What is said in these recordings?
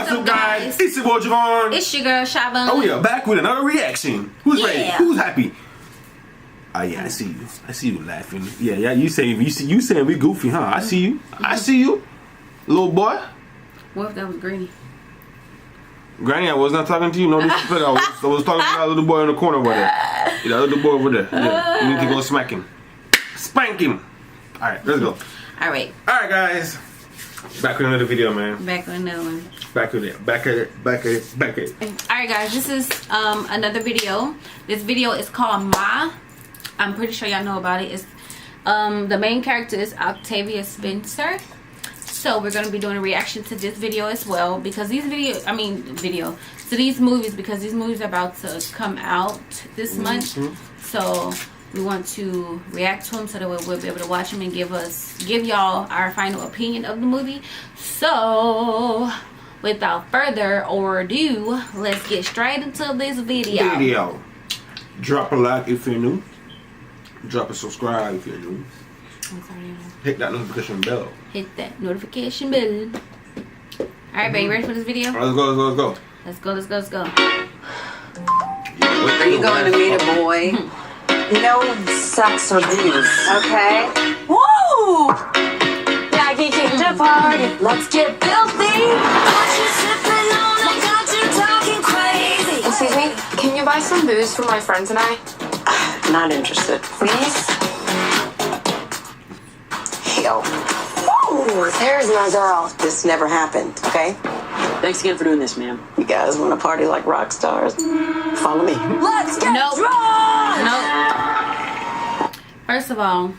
What's up, guys? It's your boy Javon. It's your girl Shavon. Oh, we are back with another reaction. Who's ready? Yeah. Who's happy? Oh yeah, I see you. I see you laughing. Yeah. You saying we goofy, huh? I see you. I see you, little boy. What if that was Granny? Granny, I was not talking to you. No disrespect. I was talking to that little boy in the corner over there. Yeah, that little boy over there. Yeah, you need to go smack him. Spank him. All right, let's go. All right, guys. Back with another video, man. back with another one. Back at it. All right, guys, this is another video. This video is called Ma. I'm pretty sure y'all know about it. It's the main character is Octavia Spencer. So we're gonna be doing a reaction to this video as well because these these movies, because these movies are about to come out this month. So we want to react to them so that we'll be able to watch them and give y'all our final opinion of the movie. So without further ado, let's get straight into this video. Drop a like if you're new. Drop a subscribe if you're new. Hit that notification bell. Hit that notification bell. Alright, baby, ready for this video? Let's go. Let's go. Are you going to meet a boy? No sex or abuse, okay? Woo! Maggie came to party. Let's get filthy. Excuse me, can you buy some booze for my friends and I? Not interested. Please? Yo. Woo! There's my girl. This never happened, okay? Thanks again for doing this, ma'am. You guys want to party like rock stars? Follow me. Let's get drunk! Nope. First of all,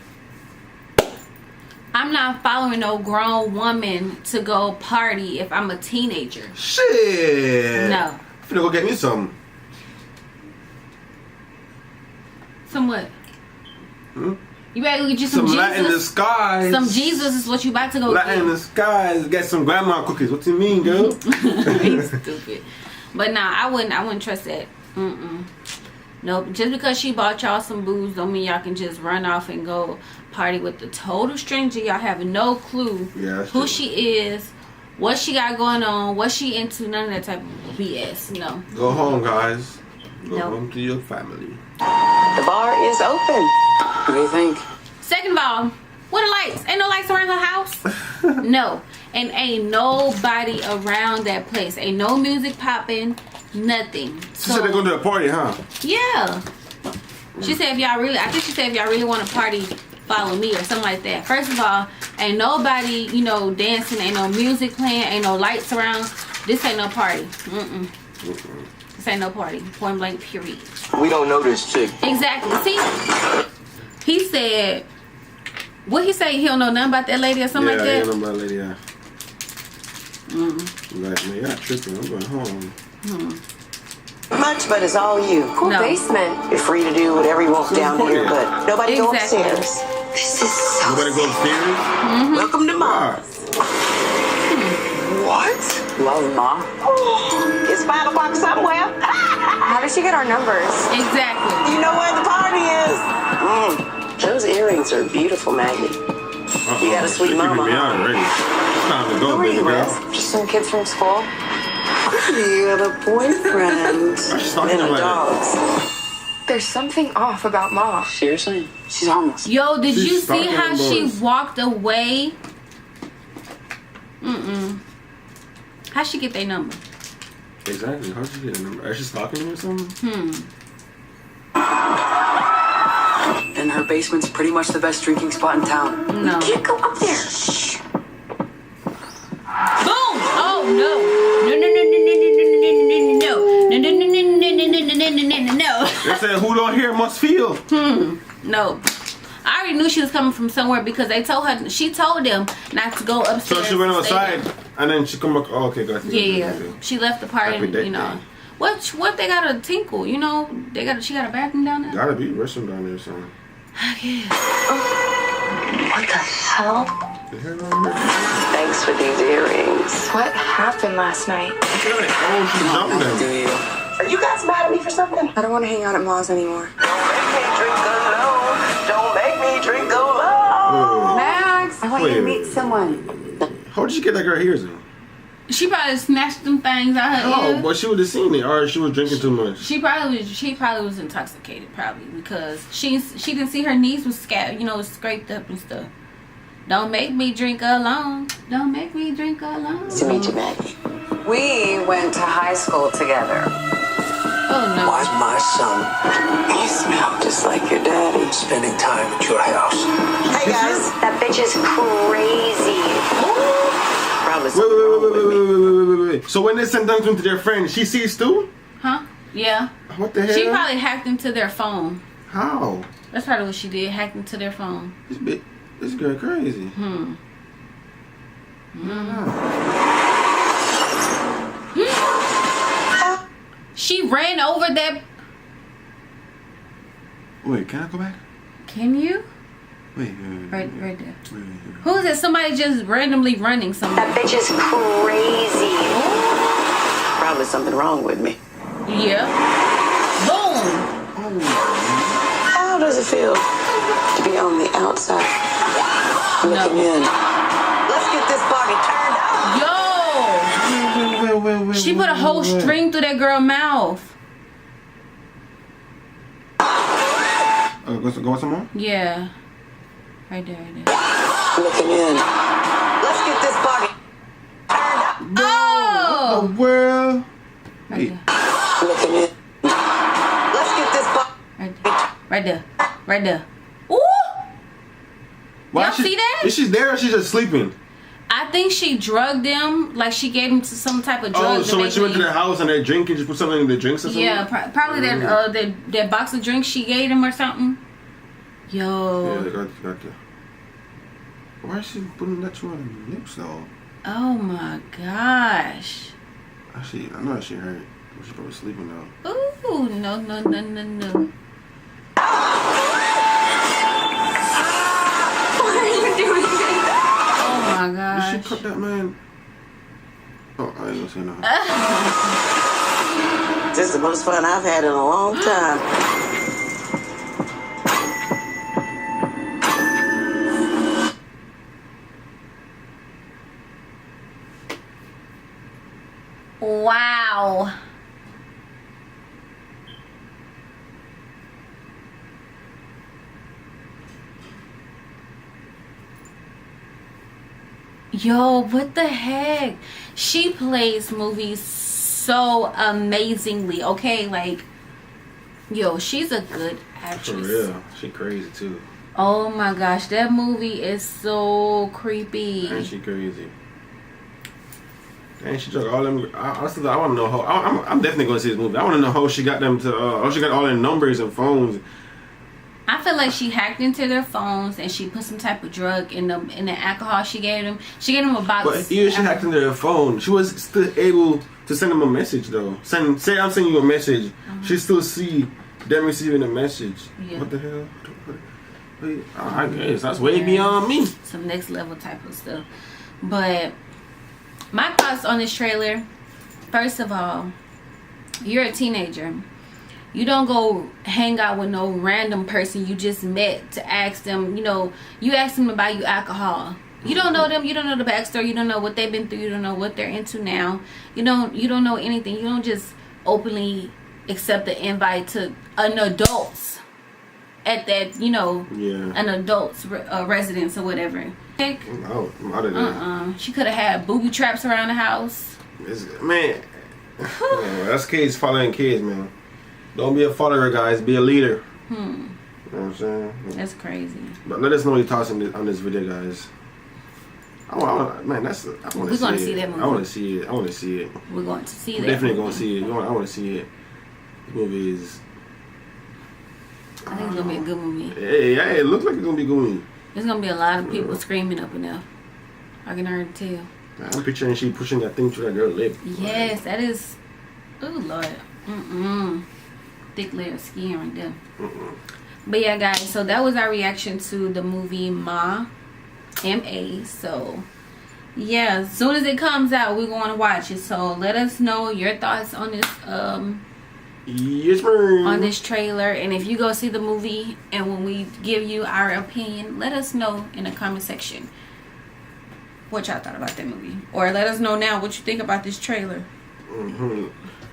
I'm not following no grown woman to go party if I'm a teenager. Shit. No. I'm finna go get me some. Some what? Hmm? You better go get you some Jesus. Latin in the skies. Some Jesus is what you about to go Latin get. in the skies. Get some grandma cookies. What you mean, girl? He's stupid. But nah, I wouldn't trust that. Nope. Just because she bought y'all some booze don't mean y'all can just run off and go party with the total stranger. Y'all have no clue who she is, what she got going on, what she into, none of that type of BS. No. Go home, guys. Go Nope. home to your family. The bar is open. What do you think? Second of all, what are lights? Ain't no lights around her house. No. And ain't nobody around that place. Ain't no music popping. Nothing. She said they're going to a party, huh? Yeah. She said I think she said if y'all really want to party, follow me or something like that. First of all, ain't nobody, dancing. Ain't no music playing. Ain't no lights around. This ain't no party. This ain't no party. Point blank, period. We don't know this chick. Exactly. See? He said, what he say? He don't know nothing about that lady or something like that? Yeah, he don't know about that lady, yeah. Like, man, y'all tripping. I'm going home. Much, but it's all you. Cool No. basement. You're free to do whatever you want down here, but nobody go Exactly. upstairs. This is so Nobody go upstairs? Welcome to Mars. What? Love, Ma. It's 5 o'clock somewhere. How did she get our numbers? Exactly. You know where the party is. Those earrings are beautiful, Maggie. You got a sweet mama, Me out huh? already. It's time to go, Who are baby you girl. with? Just some kids from school. You have a boyfriend. She's talking And a like dog. There's something off about Mom. Seriously? She's harmless. Yo, did She's you see stalking how them she boys. walked away? How'd she get their number? Exactly. How'd you get a number? Is she stalking me or something? And her basement's pretty much the best drinking spot in town. No. Can't go up there. Boom! Oh no! No. They said who don't hear must feel. No. I already knew she was coming from somewhere because she told them not to go upstairs. So she went to stay outside there. and then she come back. Oh, okay, got you. Yeah. She left the party, Happy day. What they got a tinkle, she got a bathroom down there? Gotta be restroom down there or something. I guess. What the hell? The hair down there? Thanks for these earrings. What happened last night? Oh, she jumped Do them. you? Are you guys mad at me for something? I don't want to hang out at Ma's anymore. Don't make me drink alone. Oh. Max! I want Wait you a to meet minute. someone. How did you get that girl ears in? She probably snatched them things out her Oh, ear. but she would have seen it, or she was drinking too much. She probably was intoxicated, probably, because she didn't see her knees was scraped up and stuff. Don't make me drink alone. Don't make me drink alone. Nice to meet you, Maggie. We went to high school together. Oh no. Why's my son You smell just like your daddy. spending time at your house? Hey guys, That bitch is crazy. probably something wrong with me. Wait. So when they sent them to their friend, she sees too? Huh? Yeah. What the hell? She probably hacked into their phone. How? That's probably what she did. Hacked into their phone. This girl crazy. She ran over that. Wait, can I go back? Can you? Wait. Right there. Wait. Who is it? Somebody just randomly running somewhere. That bitch is crazy. Probably something wrong with me. Yeah. Boom. How does it feel to be on the outside looking in? Let's get this party turned up. Yo. She put a whole string through that girl's mouth. Go some more? Yeah. Right there. Looking in. Let's get this party turned up. Oh. The world. Right Wait. there. Looking in. Let's get this party. Right there. Ooh. Why Y'all see that? Is she there or she's just sleeping? I think she drugged them. Like she gave them to some type of drug. Oh, to so when make she went to them- their house and they're drinking, just put something in the drinks or something? Yeah, probably that box of drinks she gave them or something. Yo. Yeah, they got that. Why is she putting that to her lips though? Oh my gosh. Actually, I know she hurt. She's probably sleeping now. Ooh, no. What are you doing? Oh my Did gosh. she cut that man? Oh, I ain't gonna say nothing. This is the most fun I've had in a long time. Wow. Yo, what the heck? She plays movies so amazingly, okay? Like, yo, she's a good For actress. real. She crazy too. Oh my gosh, that movie is so creepy. And she crazy. And she took all them. I want to know how. I'm definitely gonna see this movie. I want to know how she got them to. How she got all their numbers and phones. I feel like she hacked into their phones and she put some type of drug in the alcohol she gave them. She gave them a box. But even she hacked into their phone, she was still able to send them a message though. Say I'm sending you a message. She still see them receiving a message. Yeah. What the hell? Wait, I guess that's way beyond me. Some next level type of stuff. But my thoughts on this trailer. First of all, you're a teenager. You don't go hang out with no random person you just met to ask them, you ask them to buy you alcohol. You don't know them, you don't know the backstory, you don't know what they've been through, you don't know what they're into now. You don't know anything. You don't just openly accept the invite to an adult's at that, an adult's residence or whatever. I'm out of there. She could have had booby traps around the house. Man, that's kids following kids, man. Don't be a follower, guys. Be a leader. You know what I'm saying? That's crazy. But let us know your thoughts on this video, guys. I want to see that movie. I want to see it. We're going to see I'm that. definitely going to see it. I want to see it. The movie is... I think it's going to be a good movie. Hey, it looks like it's going to be good. There's going to be a lot of people screaming up and down. I can already tell. I'm picturing she pushing that thing through that girl's lip. Yes, that is... Oh, Lord. Thick layer of skin right there. But yeah, guys, so that was our reaction to the movie Ma, M.A. So yeah, as soon as it comes out, we're going to watch it. So let us know your thoughts on this Yes, ma'am. on this trailer, and if you go see the movie and when we give you our opinion, let us know in the comment section. what y'all thought about that movie, or let us know now what you think about this trailer.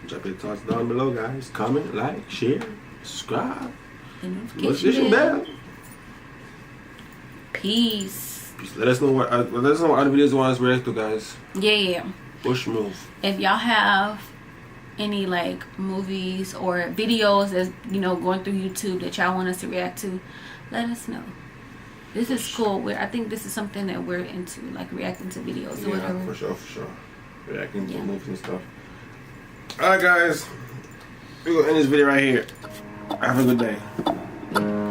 Drop your thoughts down below, guys. Comment, like, share, subscribe, The notification bell. Peace. Let us know what other videos you want us to react to, guys. Yeah. Push move. If y'all have any like movies or videos that's, you know, going through YouTube that y'all want us to react to, let us know. This is cool. I think this is something that we're into, like reacting to videos or whatever. For sure. Reacting to movies and stuff. Alright, guys. We're gonna end this video right here. Have a good day.